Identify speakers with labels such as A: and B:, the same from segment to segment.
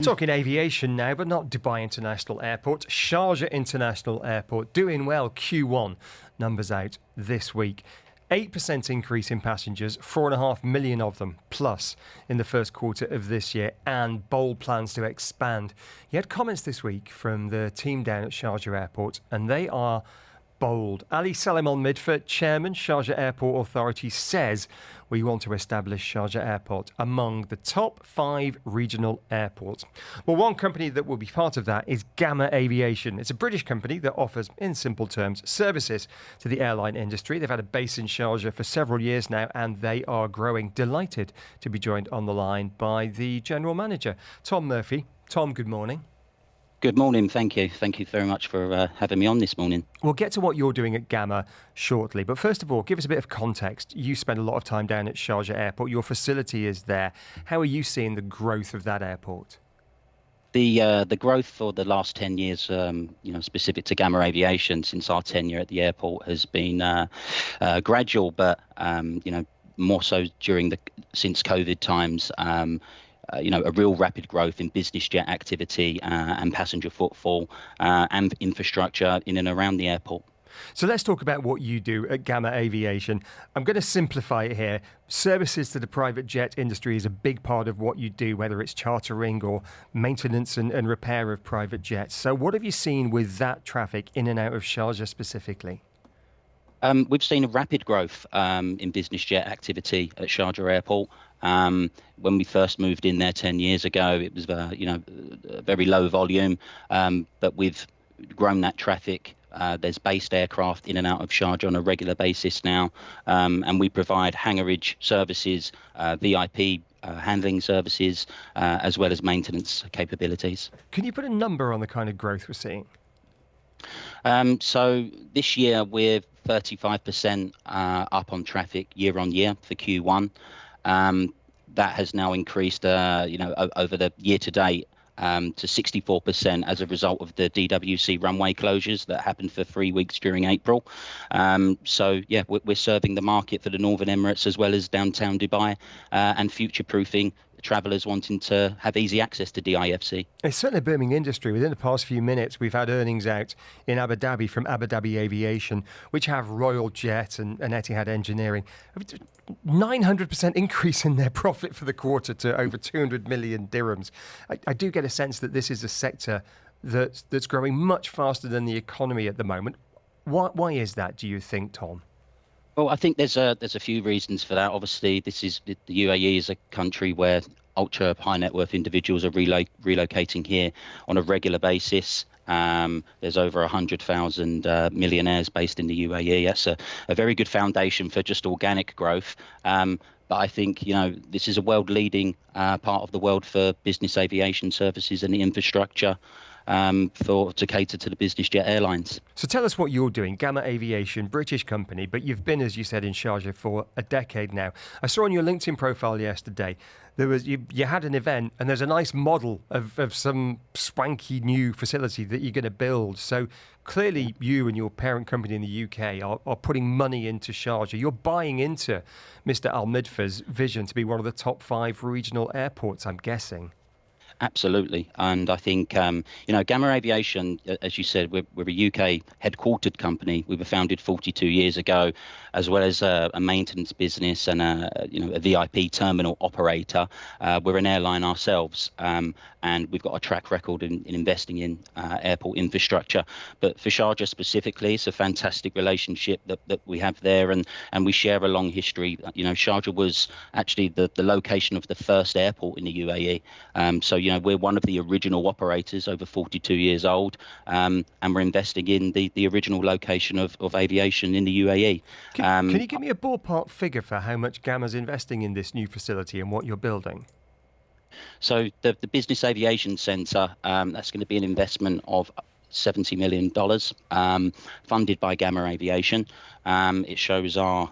A: Talking aviation now, but not Dubai International Airport. Sharjah International Airport doing well. Q1 numbers out this week. 8% increase in passengers, 4.5 million of them plus in the first quarter of this year, and bold plans to expand. You had comments this week from the team down at Sharjah Airport, and they are bold. Ali Salim Al-Midfar, Chairman, Sharjah Airport Authority, says we want to establish Sharjah Airport among the top 5 regional airports. Well, one company that will be part of that is Gama Aviation. It's a British company that offers, in simple terms, services to the airline industry. They've had a base in Sharjah for several years now, and they are growing. Delighted to be joined on the line by the General Manager, Tom Murphy. Tom, good morning.
B: Good morning. Thank you. Thank you very much for having me on this morning.
A: We'll get to what you're doing at Gama shortly. But first of all, give us a bit of context. You spend a lot of time down at Sharjah Airport. Your facility is there. How are you seeing the growth of that airport?
B: The growth for the last 10 years, specific to Gama Aviation, since our tenure at the airport, has been gradual, but more so since COVID times. A real rapid growth in business jet activity and passenger footfall and infrastructure in and around the airport.
A: So let's talk about what you do at Gama Aviation. I'm going to simplify it here. Services to the private jet industry is a big part of what you do, whether it's chartering or maintenance and repair of private jets. So what have you seen with that traffic in and out of Sharjah specifically?
B: We've seen a rapid growth in business jet activity at Sharjah Airport. When we first moved in there 10 years ago, it was very low volume, but we've grown that traffic. There's based aircraft in and out of Sharjah on a regular basis now, and we provide hangarage services, VIP handling services, as well as maintenance capabilities.
A: Can you put a number on the kind of growth we're seeing?
B: So this year we're 35% up on traffic year on year for Q1. That has now increased, over the year to date to 64% as a result of the DWC runway closures that happened for 3 weeks during April. We're serving the market for the Northern Emirates as well as downtown Dubai and future-proofing travellers wanting to have easy access to DIFC.
A: It's certainly a booming industry. Within the past few minutes, we've had earnings out in Abu Dhabi from Abu Dhabi Aviation, which have Royal Jet and Etihad Engineering. 900% increase in their profit for the quarter to over 200 million dirhams. I do get a sense that this is a sector that's growing much faster than the economy at the moment. Why is that, do you think, Tom?
B: Well, I think there's a few reasons for that. Obviously, the UAE is a country where ultra high net worth individuals are relocating here on a regular basis. There's over 100,000 millionaires based in the UAE. That's a very good foundation for just organic growth. But I think, this is a world-leading part of the world for business aviation services and the infrastructure to cater to the business jet airlines. So
A: tell us what you're doing. Gama Aviation, British company, but you've been, as you said, in Sharjah for a decade now. I saw on your LinkedIn profile yesterday, you had an event and there's a nice model of some swanky new facility that you're going to build. So clearly you and your parent company in the UK are putting money into Sharjah. You're buying into Mr. Al-Midfar's vision to be one of the top 5 regional airports, I'm guessing.
B: Absolutely. And I think, Gama Aviation, as you said, we're a UK headquartered company. We were founded 42 years ago, as well as a maintenance business and a VIP terminal operator. We're an airline ourselves, and we've got a track record in investing in airport infrastructure. But for Sharjah specifically, it's a fantastic relationship that we have there, and we share a long history. Sharjah was actually the location of the first airport in the UAE. We're one of the original operators, over 42 years old, and we're investing in the original location of aviation in the UAE.
A: Can you give me a ballpark figure for how much Gama's investing in this new facility and what you're building?
B: So the Business Aviation Centre, that's going to be an investment of $70 million, funded by Gama Aviation. It shows our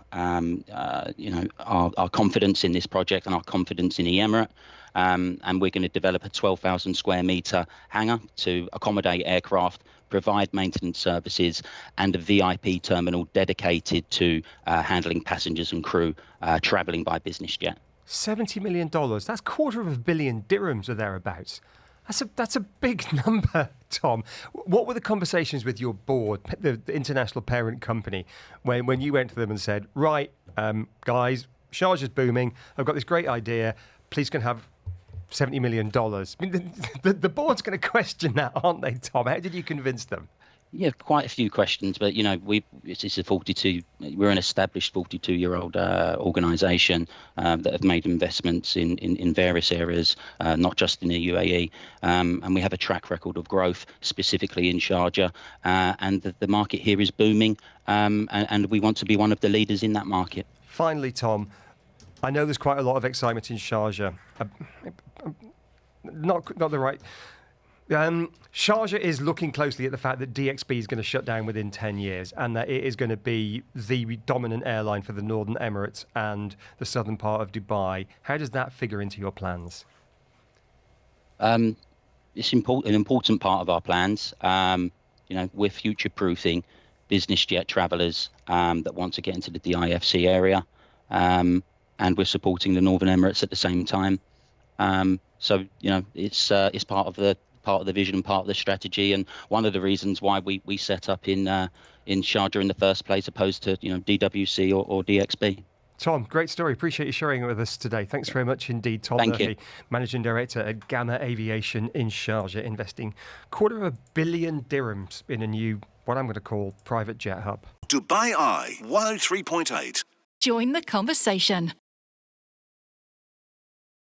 B: confidence in this project and our confidence in the Emirate. And we're going to develop a 12,000 square metre hangar to accommodate aircraft, provide maintenance services, and a VIP terminal dedicated to handling passengers and crew travelling by business jet.
A: $70 million. That's $250 million dirhams or thereabouts. That's a big number, Tom. What were the conversations with your board, the international parent company, when you went to them and said, right, guys, Sharjah's booming. I've got this great idea. Please can have $70 million. I mean, the board's going to question that, aren't they, Tom? How did you convince them?
B: Yeah, quite a few questions, but it's a 42. We're an established 42-year-old organisation that have made investments in various areas, not just in the UAE, and we have a track record of growth, specifically in Sharjah, and the market here is booming, and we want to be one of the leaders in that market.
A: Finally, Tom, I know there's quite a lot of excitement in Sharjah. Not the right. Sharjah is looking closely at the fact that DXB is going to shut down within 10 years and that it is going to be the dominant airline for the Northern Emirates and the southern part of Dubai. How does that figure into your plans?
B: It's an important part of our plans. We're future-proofing business jet travellers that want to get into the DIFC area, and we're supporting the Northern Emirates at the same time. It's part of the vision, part of the strategy, and one of the reasons why we set up in Sharjah in the first place, opposed to DWC or DXB.
A: Tom, great story. Appreciate you sharing it with us today. Thanks very much indeed, Tom Murphy, Managing Director at Gama Aviation in Sharjah, investing $250 million dirhams in a new, what I'm going to call, private jet hub.
C: Dubai Eye 103.8.
D: Join the conversation.